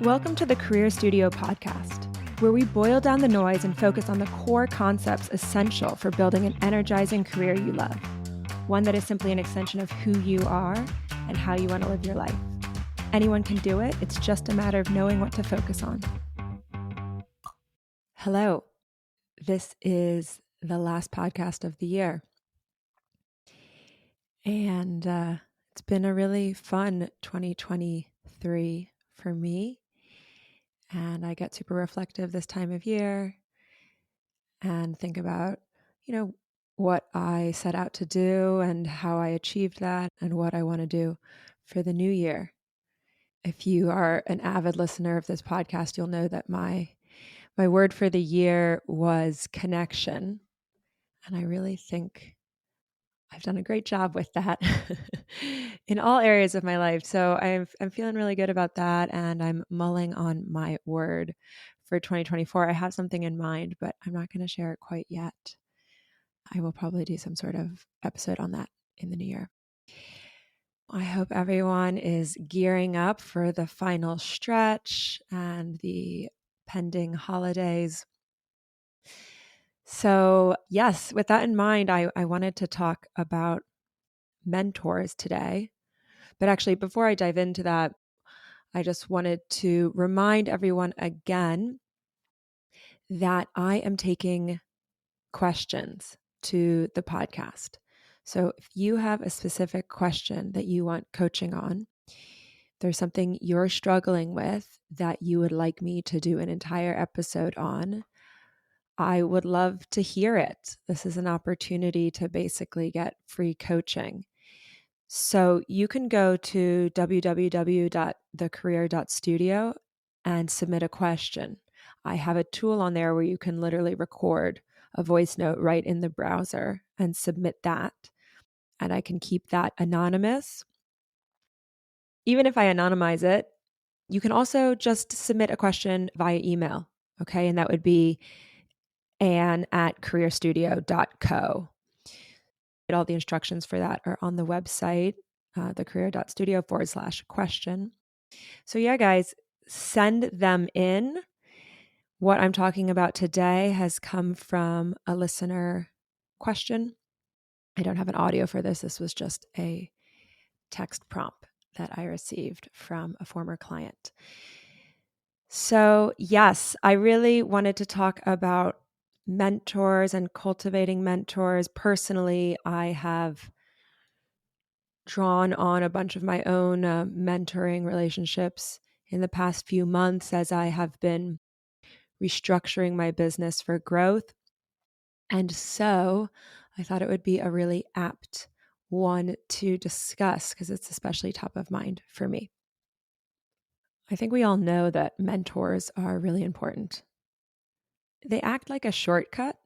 Welcome to the Career Studio podcast, where we boil down the noise and focus on the core concepts essential for building an energizing career you love, one that is simply an extension of who you are and how you want to live your life. Anyone can do it. It's just a matter of knowing what to focus on. Hello. This is the last podcast of the year. And it's been a really fun 2023 for me. And I get super reflective this time of year and think about, what I set out to do and how I achieved that and what I want to do for the new year. If you are an avid listener of this podcast, you'll know that my word for the year was connection. And I really think I've done a great job with that in all areas of my life. So I'm feeling really good about that. And I'm mulling on my word for 2024. I have something in mind, but I'm not going to share it quite yet. I will probably do some sort of episode on that in the new year. I hope everyone is gearing up for the final stretch and the pending holidays. So yes, with that in mind, I wanted to talk about mentors today. But actually, before I dive into that, I just wanted to remind everyone again that I am taking questions to the podcast. So if you have a specific question that you want coaching on, there's something you're struggling with that you would like me to do an entire episode on, I would love to hear it. This is an opportunity to basically get free coaching. So you can go to www.thecareer.Studio and submit a question. I have a tool on there where you can literally record a voice note right in the browser and submit that. And I can keep that anonymous. Even if I anonymize it, you can also just submit a question via email. Okay. And that would be ann@careerstudio.co. All the instructions for that are on the website, thecareer.studio/question. So yeah, guys, send them in. What I'm talking about today has come from a listener question. I don't have an audio for this. This was just a text prompt that I received from a former client. So yes, I really wanted to talk about mentors and cultivating mentors. Personally, I have drawn on a bunch of my own mentoring relationships in the past few months as I have been restructuring my business for growth. And so I thought it would be a really apt one to discuss because it's especially top of mind for me. I think we all know that mentors are really important. They act like a shortcut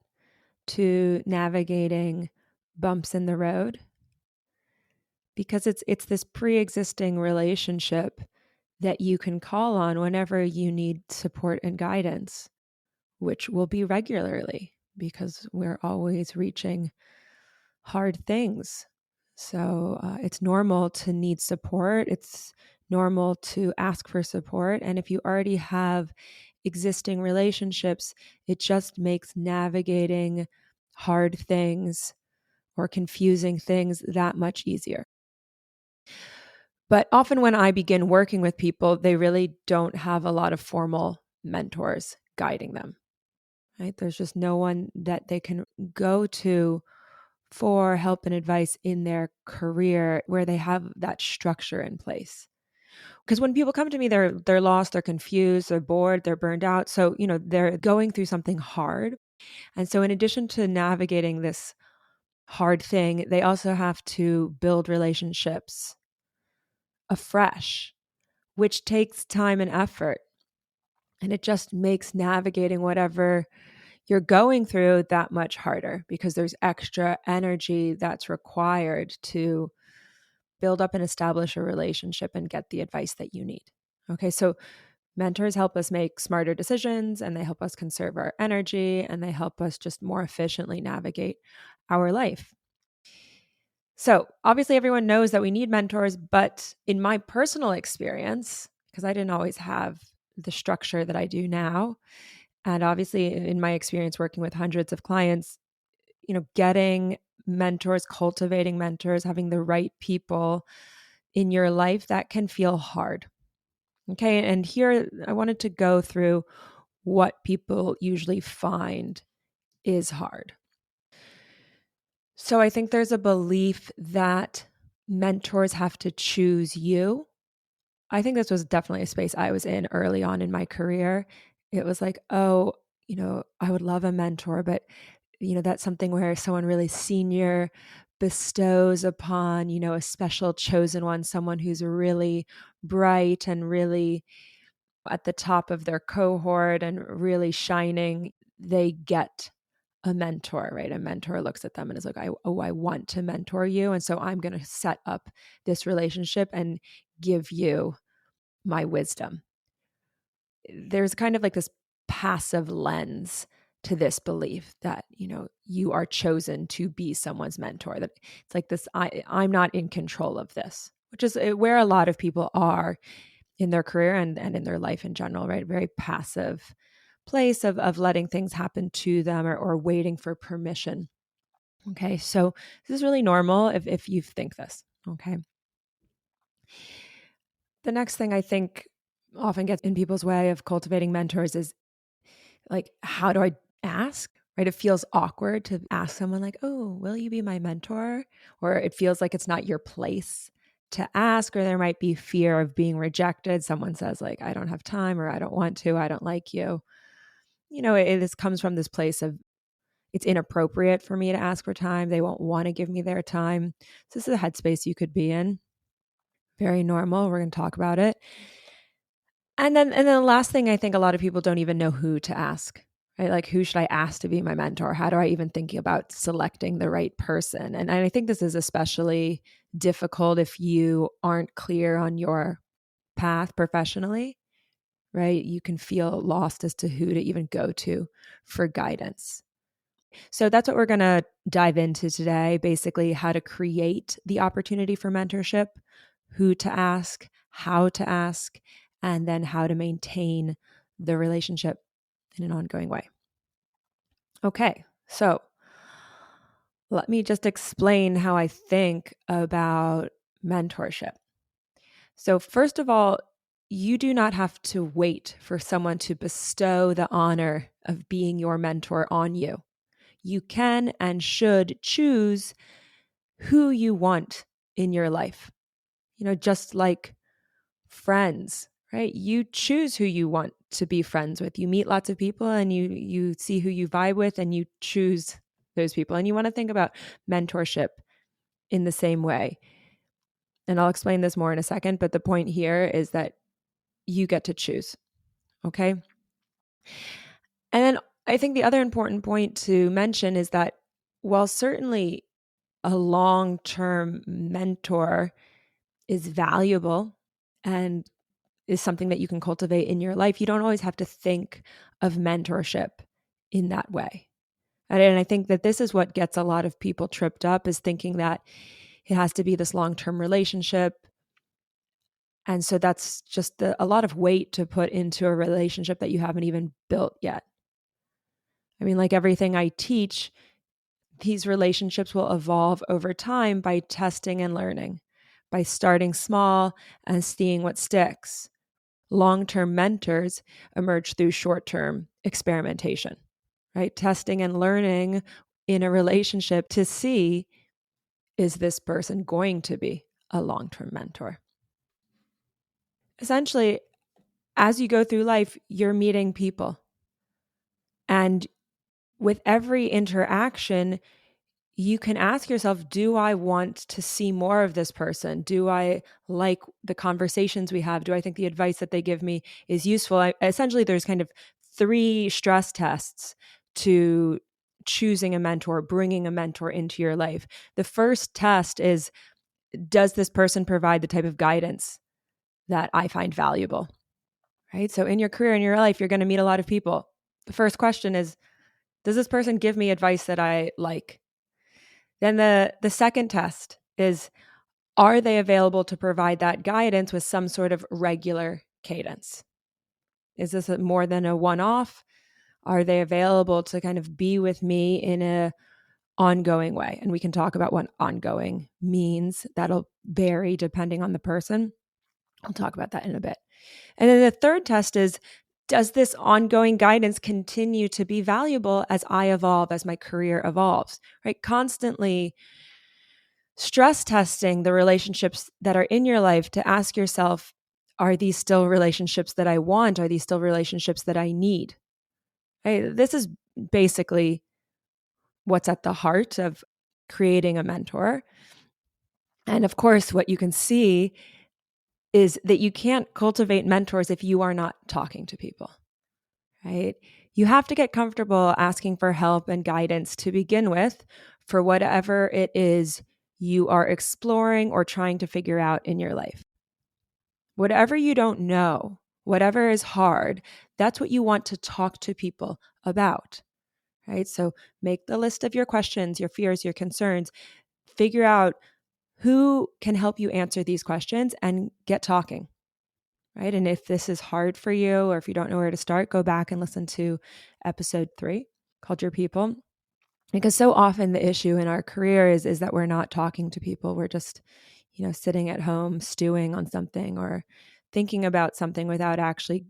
to navigating bumps in the road because it's this pre-existing relationship that you can call on whenever you need support and guidance, which will be regularly because we're always reaching hard things. So it's normal to need support. It's normal to ask for support. And if you already have existing relationships, it just makes navigating hard things or confusing things that much easier. But often when I begin working with people, they really don't have a lot of formal mentors guiding them, right? There's just no one that they can go to for help and advice in their career where they have that structure in place. Because when people come to me, they're lost, they're confused, they're bored, they're burned out. So, they're going through something hard. And so in addition to navigating this hard thing, they also have to build relationships afresh, which takes time and effort. And it just makes navigating whatever you're going through that much harder because there's extra energy that's required to build up and establish a relationship and get the advice that you need. Okay, so mentors help us make smarter decisions and they help us conserve our energy and they help us just more efficiently navigate our life. So obviously everyone knows that we need mentors, but in my personal experience, because I didn't always have the structure that I do now. And obviously, in my experience working with hundreds of clients, getting mentors, cultivating mentors, having the right people in your life, that can feel hard. Okay. And here I wanted to go through what people usually find is hard. So I think there's a belief that mentors have to choose you. I think this was definitely a space I was in early on in my career. It was like, oh, I would love a mentor, but that's something where someone really senior bestows upon, a special chosen one, someone who's really bright and really at the top of their cohort and really shining. They get a mentor, right? A mentor looks at them and is like, I want to mentor you. And so I'm going to set up this relationship and give you my wisdom. There's kind of like this passive lens to this belief that, you are chosen to be someone's mentor, that it's like this, I'm not in control of this, which is where a lot of people are in their career and in their life in general, right? Very passive place of letting things happen to them or waiting for permission. Okay. So this is really normal if you think this. Okay. The next thing I think often gets in people's way of cultivating mentors is like, how do I ask? Right? It feels awkward to ask someone like, "Oh, will you be my mentor?" Or it feels like it's not your place to ask, or there might be fear of being rejected. Someone says like, "I don't have time," or "I don't want to," "I don't like you." It comes from this place of it's inappropriate for me to ask for time. They won't want to give me their time. So this is a headspace you could be in. Very normal. We're going to talk about it. And then the last thing, I think a lot of people don't even know who to ask, right? Like, who should I ask to be my mentor? How do I even think about selecting the right person? And I think this is especially difficult if you aren't clear on your path professionally, right? You can feel lost as to who to even go to for guidance. So that's what we're going to dive into today, basically how to create the opportunity for mentorship, who to ask, how to ask, and then how to maintain the relationship in an ongoing way. Okay, so let me just explain how I think about mentorship. So, first of all, you do not have to wait for someone to bestow the honor of being your mentor on you. You can and should choose who you want in your life. Just like friends, right? You choose who you want to be friends with. You meet lots of people and you see who you vibe with and you choose those people. And you want to think about mentorship in the same way. And I'll explain this more in a second, but the point here is that you get to choose. Okay? And then I think the other important point to mention is that while certainly a long-term mentor is valuable and is something that you can cultivate in your life, you don't always have to think of mentorship in that way. And I think that this is what gets a lot of people tripped up, is thinking that it has to be this long-term relationship. And so that's just a lot of weight to put into a relationship that you haven't even built yet. I mean, like everything I teach, these relationships will evolve over time by testing and learning, by starting small and seeing what sticks. Long-term mentors emerge through short-term experimentation, right? Testing and learning in a relationship to see, is this person going to be a long-term mentor? Essentially, as you go through life, you're meeting people. And with every interaction, you can ask yourself, do I want to see more of this person? Do I like the conversations we have? Do I think the advice that they give me is useful? Essentially, there's kind of 3 stress tests to choosing a mentor, bringing a mentor into your life. The first test is, does this person provide the type of guidance that I find valuable? Right? So in your career, in your life, you're going to meet a lot of people. The first question is, does this person give me advice that I like? Then the second test is, are they available to provide that guidance with some sort of regular cadence? Is this more than a one-off? Are they available to kind of be with me in a ongoing way? And we can talk about what ongoing means. That'll vary depending on the person. I'll talk about that in a bit. And then the third test is, does this ongoing guidance continue to be valuable as I evolve, as my career evolves, right? Constantly stress testing the relationships that are in your life to ask yourself, are these still relationships that I want? Are these still relationships that I need? Right? This is basically what's at the heart of creating a mentor. And of course, what you can see is that you can't cultivate mentors if you are not talking to people, right? You have to get comfortable asking for help and guidance to begin with for whatever it is you are exploring or trying to figure out in your life. Whatever you don't know, whatever is hard, that's what you want to talk to people about, right? So make the list of your questions, your fears, your concerns, figure out who can help you answer these questions and get talking, right? And if this is hard for you or if you don't know where to start, go back and listen to episode 3 called Your People. Because so often the issue in our career is that we're not talking to people. We're just, sitting at home stewing on something or thinking about something without actually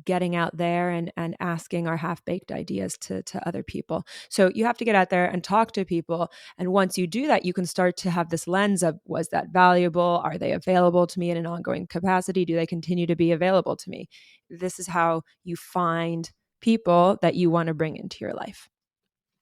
getting out there and asking our half-baked ideas to other people. So you have to get out there and talk to people. And once you do that, you can start to have this lens of, was that valuable? Are they available to me in an ongoing capacity? Do they continue to be available to me? This is how you find people that you want to bring into your life.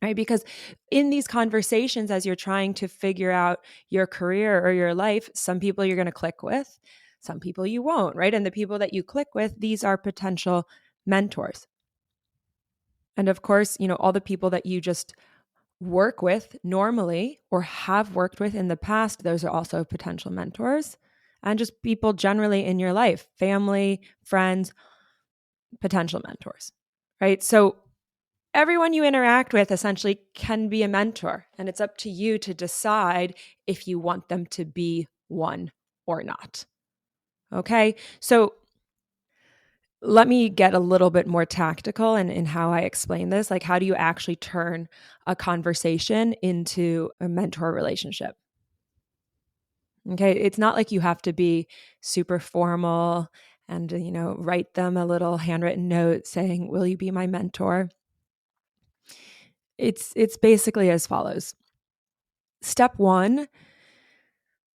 Right? Because in these conversations, as you're trying to figure out your career or your life, some people you're going to click with, some people you won't, right? And the people that you click with, these are potential mentors. And of course, all the people that you just work with normally or have worked with in the past, those are also potential mentors. And just people generally in your life, family, friends, potential mentors, right? So everyone you interact with essentially can be a mentor, and it's up to you to decide if you want them to be one or not. Okay, so let me get a little bit more tactical in how I explain this. Like, how do you actually turn a conversation into a mentor relationship? Okay, it's not like you have to be super formal and, write them a little handwritten note saying, "Will you be my mentor?" It's basically as follows. Step 1,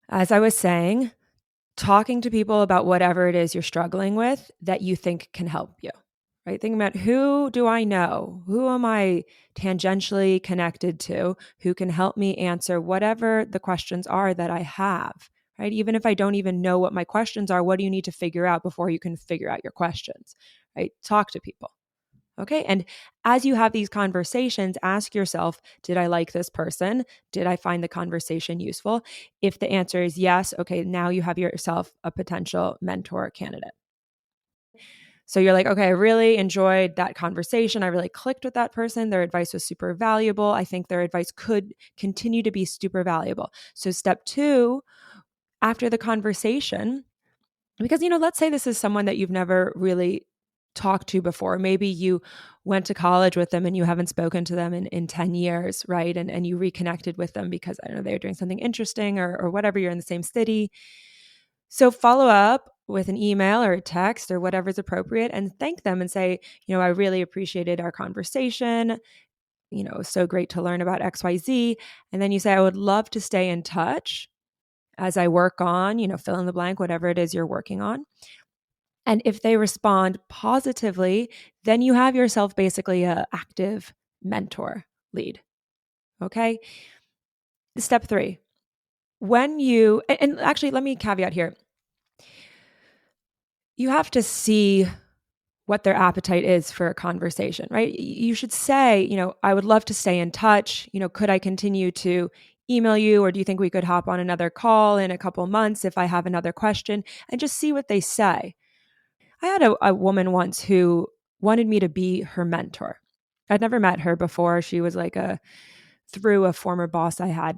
as I was saying, talking to people about whatever it is you're struggling with that you think can help you, right? Think about, who do I know? Who am I tangentially connected to who can help me answer whatever the questions are that I have, right? Even if I don't even know what my questions are, what do you need to figure out before you can figure out your questions, right? Talk to people. Okay. And as you have these conversations, ask yourself, did I like this person? Did I find the conversation useful? If the answer is yes, okay, now you have yourself a potential mentor candidate. So you're like, okay, I really enjoyed that conversation. I really clicked with that person. Their advice was super valuable. I think their advice could continue to be super valuable. So step 2, after the conversation, because, let's say this is someone that you've never really talked to before. Maybe you went to college with them and you haven't spoken to them in 10 years, right? And you reconnected with them because, I don't know, they're doing something interesting or whatever, you're in the same city. So follow up with an email or a text or whatever's appropriate and thank them and say, I really appreciated our conversation. It was so great to learn about XYZ. And then you say, I would love to stay in touch as I work on, fill in the blank, whatever it is you're working on. And if they respond positively, then you have yourself basically an active mentor lead. Okay. Step 3, and actually, let me caveat here. You have to see what their appetite is for a conversation, right? You should say, I would love to stay in touch. Could I continue to email you, or do you think we could hop on another call in a couple months if I have another question, and just see what they say. I had a woman once who wanted me to be her mentor. I'd never met her before. She was like through a former boss I had.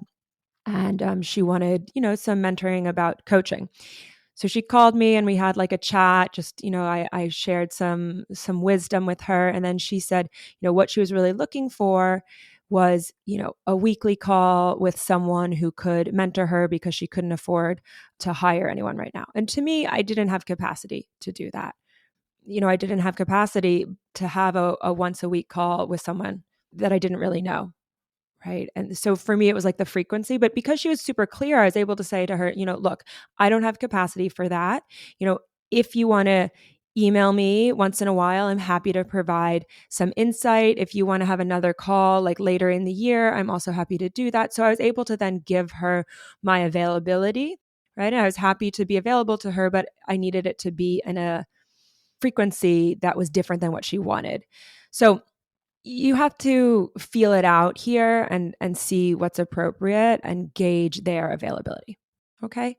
And she wanted, some mentoring about coaching. So she called me and we had like a chat, just, I shared some wisdom with her. And then she said, what she was really looking for was, a weekly call with someone who could mentor her because she couldn't afford to hire anyone right now. And to me, I didn't have capacity to do that. I didn't have capacity to have a once a week call with someone that I didn't really know. Right. And so for me, it was like the frequency, but because she was super clear, I was able to say to her, look, I don't have capacity for that. If you want to email me once in a while, I'm happy to provide some insight. If you want to have another call like later in the year, I'm also happy to do that. So I was able to then give her my availability. Right. And I was happy to be available to her, but I needed it to be in a frequency that was different than what she wanted. So you have to feel it out here and see what's appropriate and gauge their availability. Okay.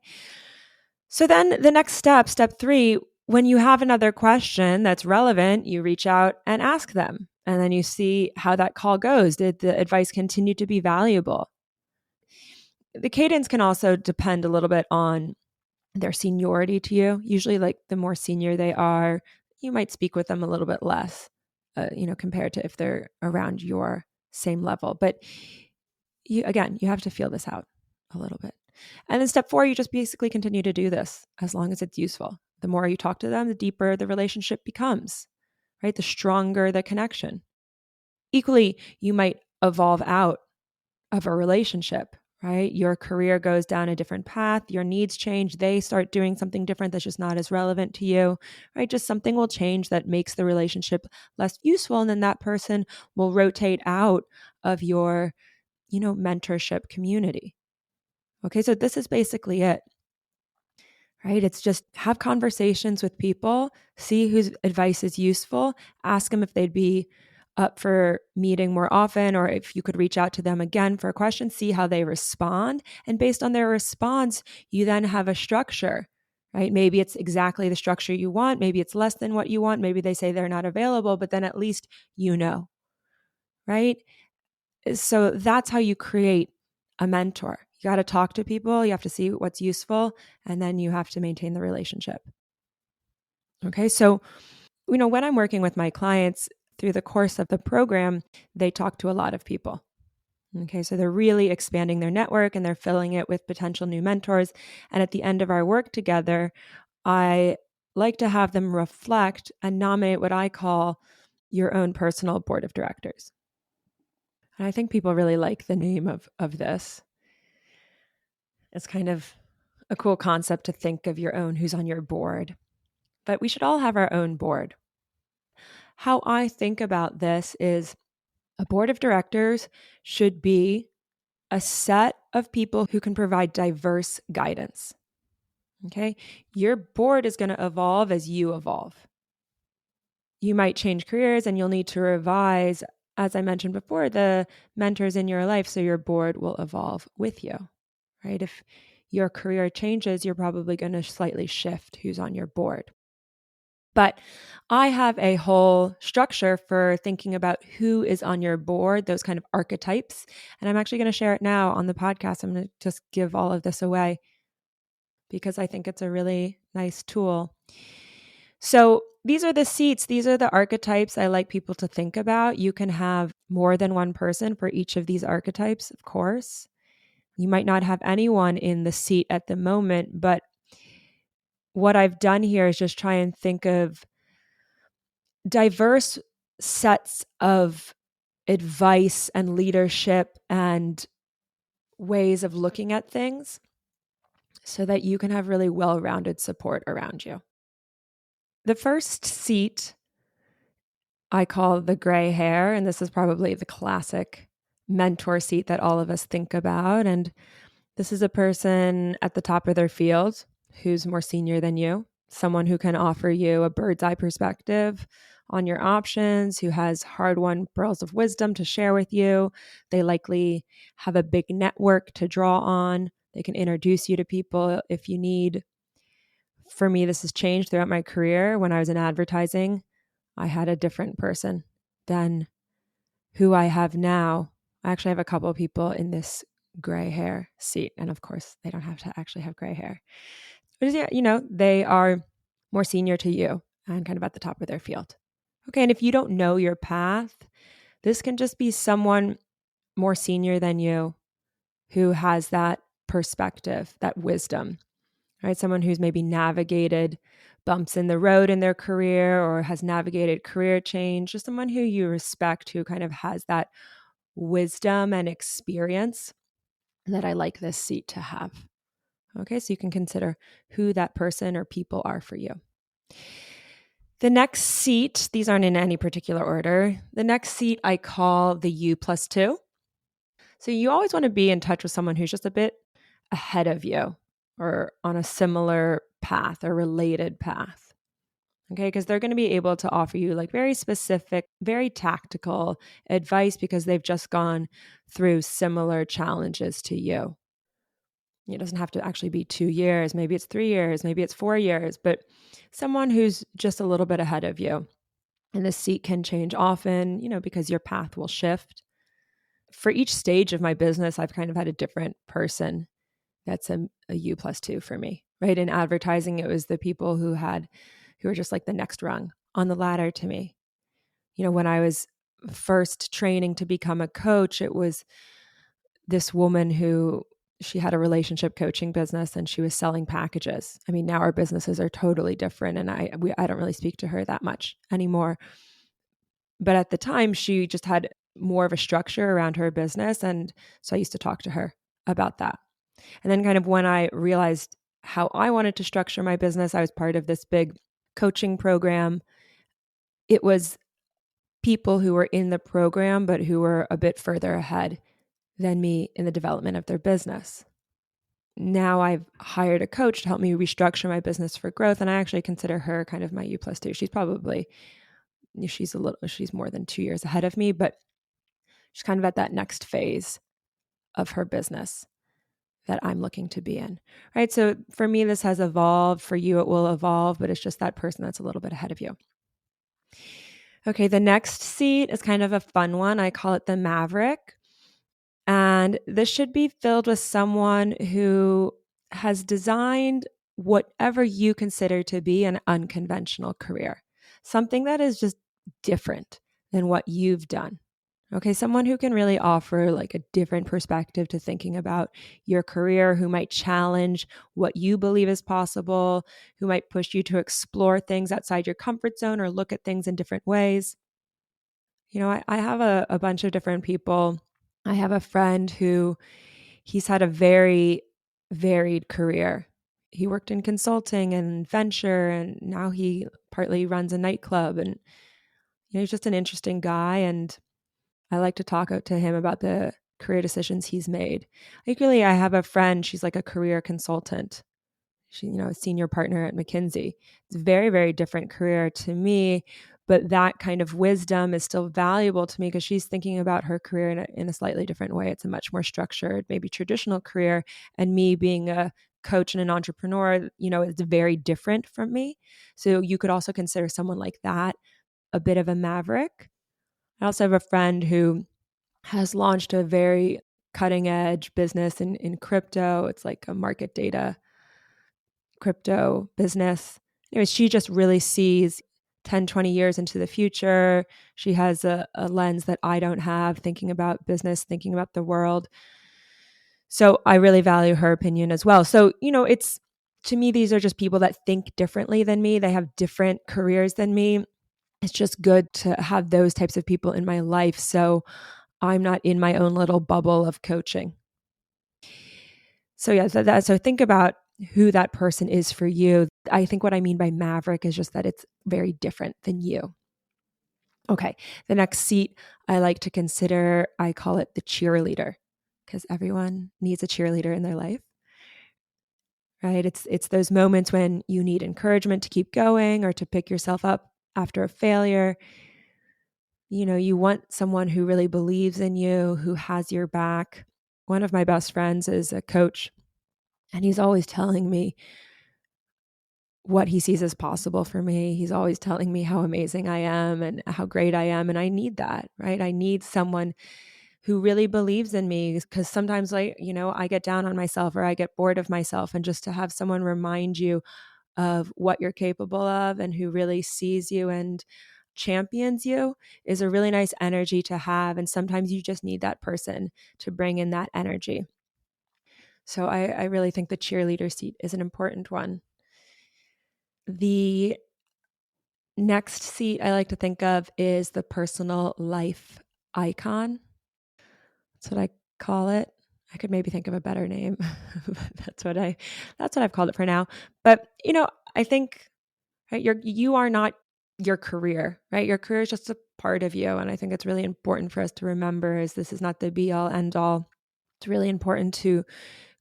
So then the next step 3, when you have another question that's relevant, you reach out and ask them. And then you see how that call goes. Did the advice continue to be valuable? The cadence can also depend a little bit on their seniority to you. Usually, like the more senior they are, you might speak with them a little bit less, compared to if they're around your same level. But you have to feel this out a little bit. And then step 4, you just basically continue to do this as long as it's useful. The more you talk to them, the deeper the relationship becomes, right? The stronger the connection. Equally, you might evolve out of a relationship, right? Your career goes down a different path, your needs change, they start doing something different that's just not as relevant to you, right? Just something will change that makes the relationship less useful. And then that person will rotate out of your, mentorship community. Okay, so this is basically it, right? It's just have conversations with people, see whose advice is useful, ask them if they'd be up for meeting more often, or if you could reach out to them again for a question, see how they respond. And based on their response, you then have a structure, right? Maybe it's exactly the structure you want. Maybe it's less than what you want. Maybe they say they're not available, but then at least right? So that's how you create a mentor. You got to talk to people, you have to see what's useful, and then you have to maintain the relationship. Okay, so when I'm working with my clients through the course of the program, they talk to a lot of people. Okay, so they're really expanding their network and they're filling it with potential new mentors. And at the end of our work together, I like to have them reflect and nominate what I call your own personal board of directors. And I think people really like the name of this. It's kind of a cool concept to think of your own who's on your board. But we should all have our own board. How I think about this is a board of directors should be a set of people who can provide diverse guidance. Okay? Your board is going to evolve as you evolve. You might change careers and you'll need to revise, as I mentioned before, the mentors in your life, so your board will evolve with you. Right? If your career changes, you're probably going to slightly shift who's on your board. But I have a whole structure for thinking about who is on your board, those kind of archetypes. And I'm actually going to share it now on the podcast. I'm going to just give all of this away because I think it's a really nice tool. So these are the seats. These are the archetypes I like people to think about. You can have more than one person for each of these archetypes, of course. You might not have anyone in the seat at the moment, but what I've done here is just try and think of diverse sets of advice and leadership and ways of looking at things so that you can have really well-rounded support around you. The first seat I call the gray hair, and this is probably the classic mentor seat that all of us think about. And this is a person at the top of their field who's more senior than you, someone who can offer you a bird's eye perspective on your options, who has hard-won pearls of wisdom to share with you. They likely have a big network to draw on. They can introduce you to people if you need. For me, this has changed throughout my career. When I was in advertising, I had a different person than who I have now. I actually have a couple of people in this gray hair seat. And of course, they don't have to actually have gray hair. But they are more senior to you and kind of at the top of their field. Okay. And if you don't know your path, this can just be someone more senior than you who has that perspective, that wisdom, right? Someone who's maybe navigated bumps in the road in their career or has navigated career change, just someone who you respect, who kind of has that wisdom and experience that I like this seat to have. Okay, so you can consider who that person or people are for you. The next seat, these aren't in any particular order. The next seat I call the U+2. So you always want to be in touch with someone who's just a bit ahead of you or on a similar path or related path. Okay, because they're going to be able to offer you like very specific, very tactical advice because they've just gone through similar challenges to you. It doesn't have to actually be 2 years. Maybe it's 3 years, maybe it's 4 years, but someone who's just a little bit ahead of you. And the seat can change often, because your path will shift. For each stage of my business, I've kind of had a different person that's a U+2 for me, right? In advertising, it was the people who were just like the next rung on the ladder to me. When I was first training to become a coach, it was this woman who she had a relationship coaching business and she was selling packages. I mean, now our businesses are totally different and I don't really speak to her that much anymore. But at the time, she just had more of a structure around her business. And so I used to talk to her about that. And then kind of when I realized how I wanted to structure my business, I was part of this big coaching program. It was people who were in the program, but who were a bit further ahead than me in the development of their business. Now I've hired a coach to help me restructure my business for growth. And I actually consider her kind of my U+2. She's more than 2 years ahead of me, but she's kind of at that next phase of her business that I'm looking to be in, right? So for me, this has evolved. For you, it will evolve, but it's just that person that's a little bit ahead of you. Okay, the next seat is kind of a fun one. I call it the Maverick. And this should be filled with someone who has designed whatever you consider to be an unconventional career, something that is just different than what you've done. Okay, someone who can really offer like a different perspective to thinking about your career, who might challenge what you believe is possible, who might push you to explore things outside your comfort zone or look at things in different ways. I have a bunch of different people. I have a friend who he's had a very varied career. He worked in consulting and venture, and now he partly runs a nightclub. And he's just an interesting guy. And I like to talk to him about the career decisions he's made. Equally, I have a friend, she's like a career consultant. She, a senior partner at McKinsey. It's a very, very different career to me, but that kind of wisdom is still valuable to me because she's thinking about her career in a slightly different way. It's a much more structured, maybe traditional career. And me being a coach and an entrepreneur, it's very different from me. So you could also consider someone like that a bit of a maverick. I also have a friend who has launched a very cutting edge business in crypto. It's like a market data crypto business. Anyways, she just really sees 10, 20 years into the future. She has a lens that I don't have, thinking about business, thinking about the world. So I really value her opinion as well. So, it's, to me, these are just people that think differently than me. They have different careers than me. It's just good to have those types of people in my life. So I'm not in my own little bubble of coaching. So yeah, so think about who that person is for you. I think what I mean by maverick is just that it's very different than you. Okay, the next seat I like to consider, I call it the cheerleader, because everyone needs a cheerleader in their life, right? It's those moments when you need encouragement to keep going or to pick yourself up after a failure. You want someone who really believes in you, who has your back. One of my best friends is a coach, and he's always telling me what he sees as possible for me. He's always telling me how amazing I am and how great I am. And I need that, right? I need someone who really believes in me, because sometimes I get down on myself or I get bored of myself, and just to have someone remind you of what you're capable of and who really sees you and champions you is a really nice energy to have. And sometimes you just need that person to bring in that energy. So I really think the cheerleader seat is an important one. The next seat I like to think of is the personal life icon. That's what I call it. I could maybe think of a better name. that's what I've called it for now. But I think, right, you are not your career, right? Your career is just a part of you. And I think it's really important for us to remember is this is not the be all end all. It's really important to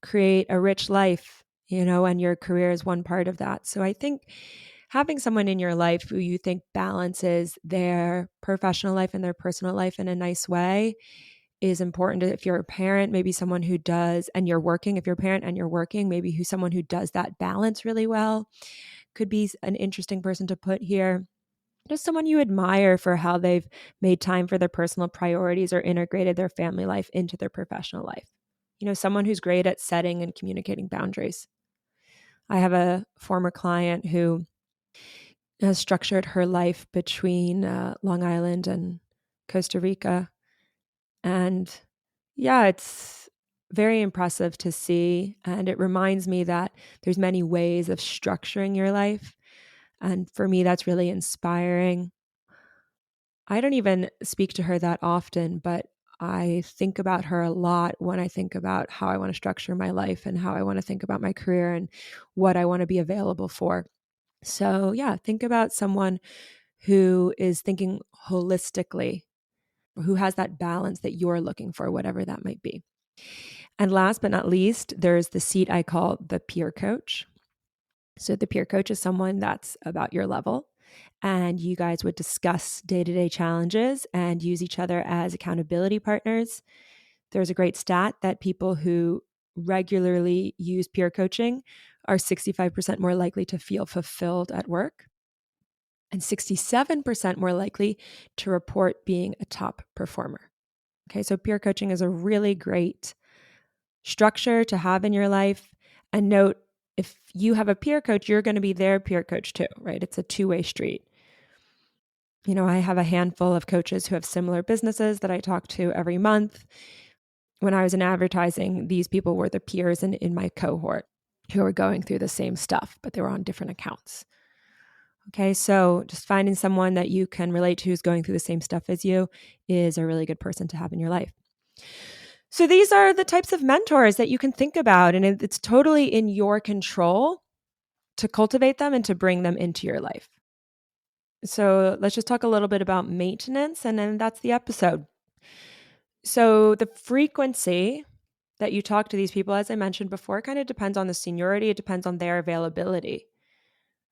create a rich life, and your career is one part of that. So I think having someone in your life who you think balances their professional life and their personal life in a nice way is important. If you're a parent, maybe someone who does, and you're working, if you're a parent and you're working, maybe who's someone who does that balance really well could be an interesting person to put here. Just someone you admire for how they've made time for their personal priorities or integrated their family life into their professional life. Someone who's great at setting and communicating boundaries. I have a former client who has structured her life between Long Island and Costa Rica. And yeah, it's very impressive to see. And it reminds me that there's many ways of structuring your life. And for me, that's really inspiring. I don't even speak to her that often, but I think about her a lot when I think about how I want to structure my life and how I want to think about my career and what I want to be available for. So, yeah, think about someone who is thinking holistically, who has that balance that you're looking for, whatever that might be. And last but not least, there's the seat I call the peer coach. So, the peer coach is someone that's about your level, and you guys would discuss day-to-day challenges and use each other as accountability partners. There's a great stat that people who regularly use peer coaching are 65% more likely to feel fulfilled at work and 67% more likely to report being a top performer. Okay, so peer coaching is a really great structure to have in your life. And note, if you have a peer coach, you're going to be their peer coach too, right? It's a two-way street. I have a handful of coaches who have similar businesses that I talk to every month. When I was in advertising, these people were the peers in my cohort who were going through the same stuff, but they were on different accounts. Okay, so just finding someone that you can relate to who's going through the same stuff as you is a really good person to have in your life. So these are the types of mentors that you can think about, and it's totally in your control to cultivate them and to bring them into your life. So let's just talk a little bit about maintenance, and then that's the episode. So the frequency that you talk to these people, as I mentioned before, kind of depends on the seniority. It depends on their availability,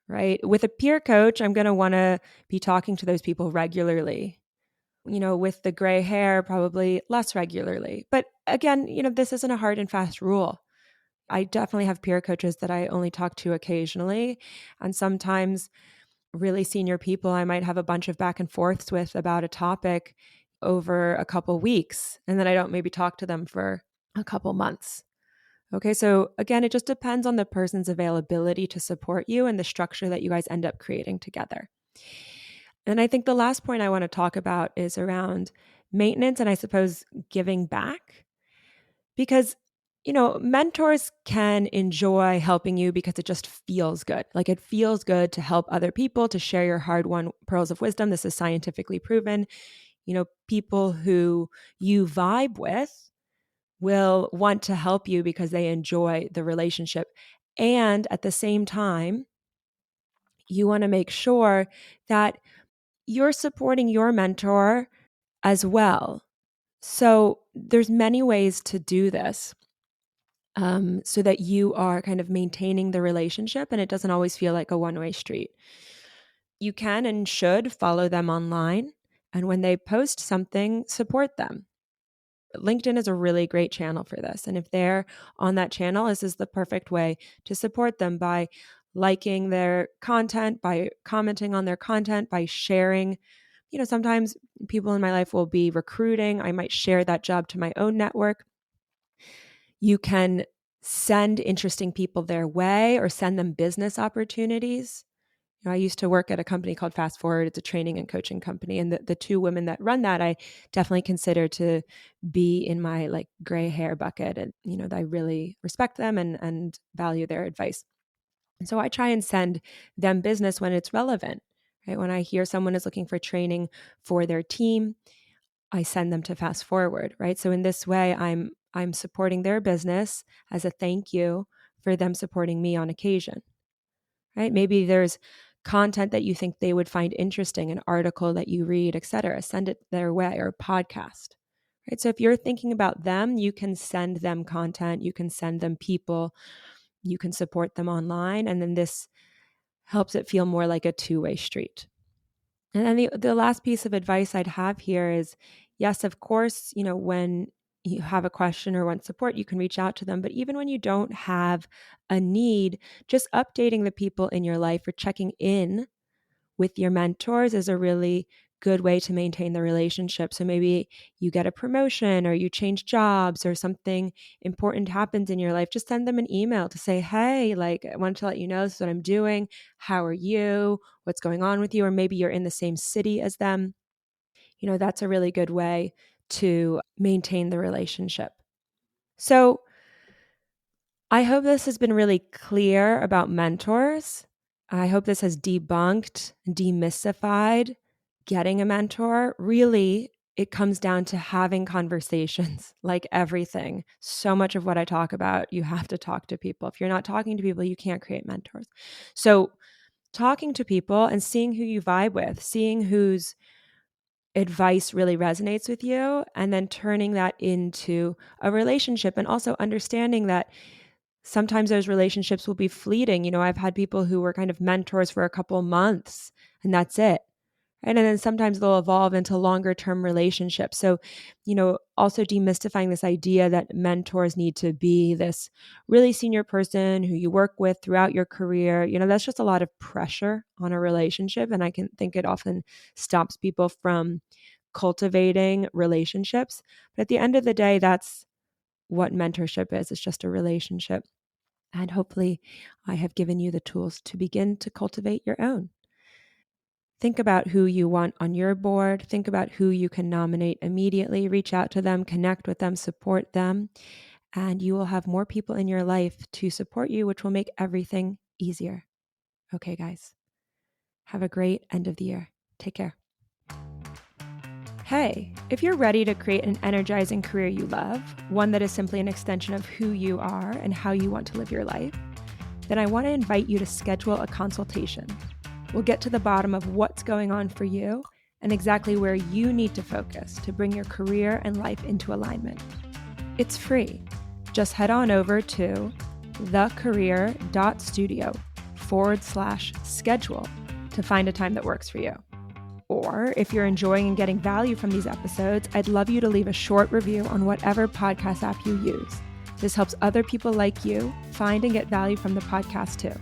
right? With a peer coach, I'm going to want to be talking to those people regularly. With the gray hair, probably less regularly. But again, this isn't a hard and fast rule. I definitely have peer coaches that I only talk to occasionally. And sometimes really senior people, I might have a bunch of back and forths with about a topic over a couple weeks. And then I don't maybe talk to them for a couple months. Okay, so again, it just depends on the person's availability to support you and the structure that you guys end up creating together. And I think the last point I want to talk about is around maintenance and I suppose giving back. Because, mentors can enjoy helping you because it just feels good. Like it feels good to help other people, to share your hard won pearls of wisdom. This is scientifically proven. People who you vibe with will want to help you because they enjoy the relationship. And at the same time, you want to make sure that you're supporting your mentor as well. So there's many ways to do this so that you are kind of maintaining the relationship and it doesn't always feel like a one-way street. You can and should follow them online. And when they post something, support them. LinkedIn is a really great channel for this. And if they're on that channel, this is the perfect way to support them by liking their content, by commenting on their content, by sharing, sometimes people in my life will be recruiting. I might share that job to my own network. You can send interesting people their way or send them business opportunities. I used to work at a company called Fast Forward. It's a training and coaching company. And the two women that run that, I definitely consider to be in my like gray hair bucket. And, I really respect them and value their advice. And so I try and send them business when it's relevant, right? When I hear someone is looking for training for their team, I send them to Fast Forward, right? So in this way, I'm supporting their business as a thank you for them supporting me on occasion, right? Maybe there's content that you think they would find interesting, an article that you read, et cetera. Send it their way, or a podcast, right? So if you're thinking about them, you can send them content, you can send them people, you can support them online. And then this helps it feel more like a two-way street. And then the last piece of advice I'd have here is, yes, of course, when you have a question or want support, you can reach out to them. But even when you don't have a need, just updating the people in your life or checking in with your mentors is a really good way to maintain the relationship. So maybe you get a promotion or you change jobs or something important happens in your life. Just send them an email to say, hey, like, I wanted to let you know this is what I'm doing. How are you? What's going on with you? Or maybe you're in the same city as them. That's a really good way to maintain the relationship. So I hope this has been really clear about mentors. I hope this has debunked, demystified getting a mentor. Really, it comes down to having conversations, like everything. So much of what I talk about, you have to talk to people. If you're not talking to people, you can't create mentors. So talking to people and seeing who you vibe with, seeing whose advice really resonates with you, and then turning that into a relationship, and also understanding that sometimes those relationships will be fleeting. I've had people who were kind of mentors for a couple months and that's it. And then sometimes they'll evolve into longer term relationships. So, also demystifying this idea that mentors need to be this really senior person who you work with throughout your career. That's just a lot of pressure on a relationship. And I can think it often stops people from cultivating relationships. But at the end of the day, that's what mentorship is. It's just a relationship. And hopefully I have given you the tools to begin to cultivate your own. Think about who you want on your board. Think about who you can nominate immediately. Reach out to them, connect with them, support them, and you will have more people in your life to support you, which will make everything easier. Okay, guys, have a great end of the year. Take care. Hey, if you're ready to create an energizing career you love, one that is simply an extension of who you are and how you want to live your life, then I want to invite you to schedule a consultation. We'll get to the bottom of what's going on for you and exactly where you need to focus to bring your career and life into alignment. It's free. Just head on over to thecareer.studio/schedule to find a time that works for you. Or if you're enjoying and getting value from these episodes, I'd love you to leave a short review on whatever podcast app you use. This helps other people like you find and get value from the podcast too.